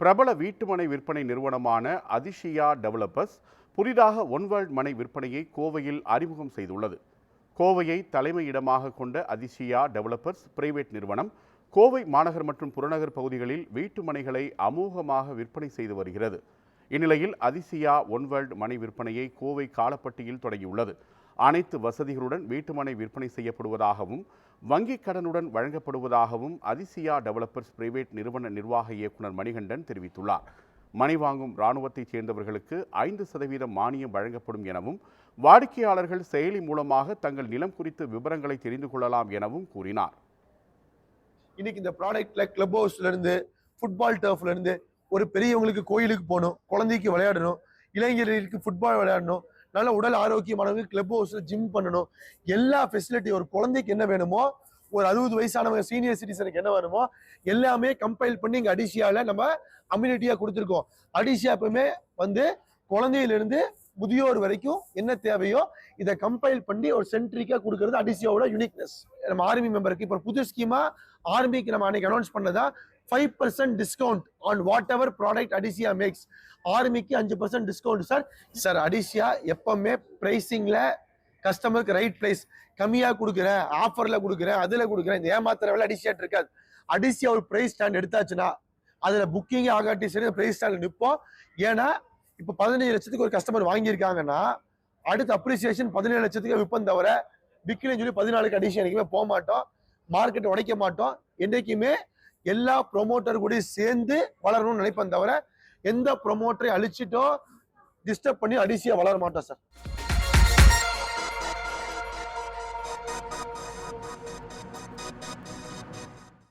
பிரபல வீட்டுமனை விற்பனை நிறுவனமான அதிஷியா டெவலப்பர்ஸ் புதிதாக ஒன் வேர்ல்ட் மனை விற்பனையை கோவையில் அறிமுகம் செய்துள்ளது. கோவையை தலைமையிடமாக கொண்ட அதிஷியா டெவலப்பர்ஸ் பிரைவேட் நிறுவனம் கோவை மாநகர் மற்றும் புறநகர் பகுதிகளில் வீட்டுமனைகளை அமோகமாக விற்பனை செய்து வருகிறது. இந்நிலையில் அதிஷியா ஒன் வேர்ல்ட் மனை விற்பனையை கோவை காலப்பட்டியில் தொடங்கியுள்ளது. அனைத்து வசதிகளுடன் வீட்டுமனை விற்பனை செய்யப்படுவதாகவும் வங்கிக் கடனுடன் வழங்கப்படுவதாகவும் அதிஷியா டெவலப்பர்ஸ் பிரைவேட் நிறுவன நிர்வாக இயக்குனர் மணிகண்டன் தெரிவித்துள்ளார். மனை வாங்கும் இராணுவத்தைச் சேர்ந்தவர்களுக்கு 5% மானியம் வழங்கப்படும் எனவும் வாடிக்கையாளர்கள் செயலி மூலமாக தங்கள் நிலம் குறித்து விவரங்களை தெரிந்து கொள்ளலாம் எனவும் கூறினார். இன்னைக்கு இந்த ப்ராடக்ட்ல கிளப் ஹவுஸ்ல இருந்து ஃபுட்பால் டர்ஃப்ல இருந்து ஒரு பெரியவங்களுக்கு கோயிலுக்கு போகணும், குழந்தைக்கு விளையாடணும், இளைஞர்களுக்கு ஃபுட்பால் விளையாடணும், நல்ல உடல் ஆரோக்கியமானவங்க கிளப் ஹவுஸ்ல ஜிம் பண்ணணும், எல்லா ஃபெசிலிட்டி ஒரு குழந்தைக்கு என்ன வேணுமோ, ஒரு 60 வயசானவங்க சீனியர் சிட்டிசனுக்கு என்ன வேணுமோ எல்லாமே கம்பைல் பண்ணி இங்க அடிஷியால நம்ம அம்யூனிட்டியா கொடுத்துருக்கோம். அடிஷியா எப்பவுமே குழந்தையிலிருந்து முதியோர் வரைக்கும் என்ன தேவையோ இதை கம்பைல் பண்ணி ஒரு சென்ட்ரிக்கா கொடுக்கறது அடிஷியாவோட யூனிக்னஸ். நம்ம ஆர்மி மெம்பருக்கு இப்போ புது ஸ்கீமா ஆர்மிக்கு நம்ம அன்னைக்கு அனௌன்ஸ் பண்ணதா 5% discount on whatever product அடிஷியா மேக்ஸ். ஆர்மிக்கு 5% டிஸ்கவுண்ட் சார். அடிஷியா எப்பவுமே பிரைசிங்ல கஸ்டமருக்கு ரைட் பிரைஸ், கம்மியா கொடுக்குறேன், ஆஃபர்ல கொடுக்குறேன், அதுல கொடுக்குறேன், இந்த ஏமாத்துற வேலை அடிஷியா இருக்காது. அடிஷியா ஒரு பிரைஸ் ஸ்டாண்ட் எடுத்தாச்சுன்னா அதுல புக்கிங் ஆகாட்டி சரி பிரைஸ் ஸ்டாண்ட் நிற்போம். ஏன்னா இப்ப 15 லட்சத்துக்கு ஒரு கஸ்டமர் வாங்கியிருக்காங்கன்னா அடுத்த அப்ரிசியேஷன் 17 லட்சத்துக்கு விற்பம் தவிர விற்கலன்னு சொல்லி 14க்கு அடிஷியா என்னைக்குமே போக மாட்டோம். மார்க்கெட் உடைக்க மாட்டோம். என்றைக்குமே எல்லா ப்ரொமோட்டர் கூட சேர்ந்து வளரணும்னு நினைப்பேன் தவிர எந்த ப்ரொமோட்டரை அழிச்சிட்டோ டிஸ்டர்ப் பண்ணி அடிஷியா வளர மாட்டோம் சார்.